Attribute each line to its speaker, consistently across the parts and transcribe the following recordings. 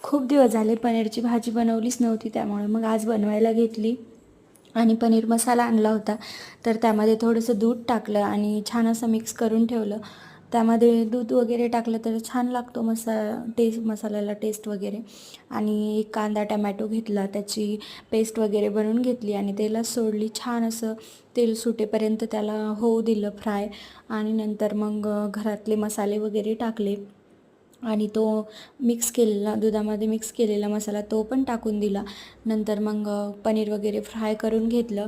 Speaker 1: खूप दिवस झाले पनीरची भाजी बनवलीच नव्हती, त्यामुळे मग आज बनवायला घेतली. आणि पनीर मसाला आणला होता, तर त्यामध्ये थोडंसं दूध टाकलं आणि छान असं मिक्स करून ठेवलं. त्यामध्ये दूध वगैरे टाकलं तर छान लागतो मसाल्याला टेस्ट वगैरे. आणि एक कांदा टमॅटो घेतला, त्याची पेस्ट वगैरे बनवून घेतली आणि तेलात सोडली. छान असं तेल सुटेपर्यंत त्याला होऊ दिलं फ्राय. आणि नंतर मग घरातले मसाले वगैरे टाकले आणि तो दुधामध्ये मिक्स केलेला मसाला तो पण टाकून दिला. नंतर मग पनीर वगैरे फ्राय करून घेतलं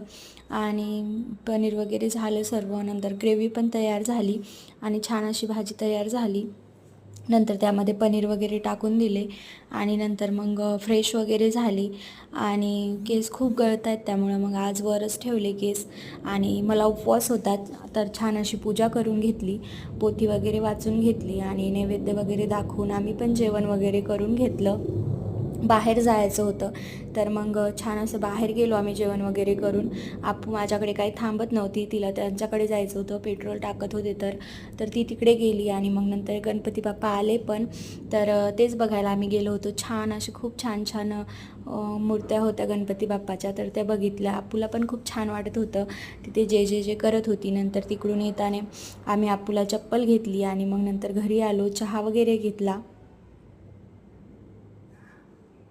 Speaker 1: आणि पनीर वगैरे झालं सर्व. नंतर ग्रेव्ही पण तयार झाली आणि छान अशी भाजी तयार झाली. नंतर त्यामध्ये पनीर वगैरे टाकून दिले आणि नंतर मग फ्रेश वगैरे झाली. आणि केस खूप गळत आहेत, त्यामुळं मग आज वरच ठेवले केस. आणि मला उपवास होता, तर छान अशी पूजा करून घेतली, पोथी वगैरे वाचून घेतली आणि नैवेद्य वगैरे दाखवून आम्ही पण जेवण वगैरे करून घेतलं. बाहेर जायचं होतं, तर मग छान असं बाहेर गेलो आम्ही जेवण वगैरे करून. आपू माझ्याकडे काही थांबत नव्हती, तिला त्यांच्याकडे जायचं होतं, पेट्रोल टाकत होते तर ती तिकडे गेली. आणि मग नंतर गणपती बाप्पा आले पण, तर तेच बघायला आम्ही गेलो होतो. छान असे खूप छान छान मूर्त्या होत्या गणपती बाप्पाच्या, तर त्या बघितल्या. आपूला पण खूप छान वाटत होतं, तिथे जे करत होती. नंतर तिकडून येताना आम्ही आपूला चप्पल घेतली आणि मग नंतर घरी आलो, चहा वगैरे घेतला.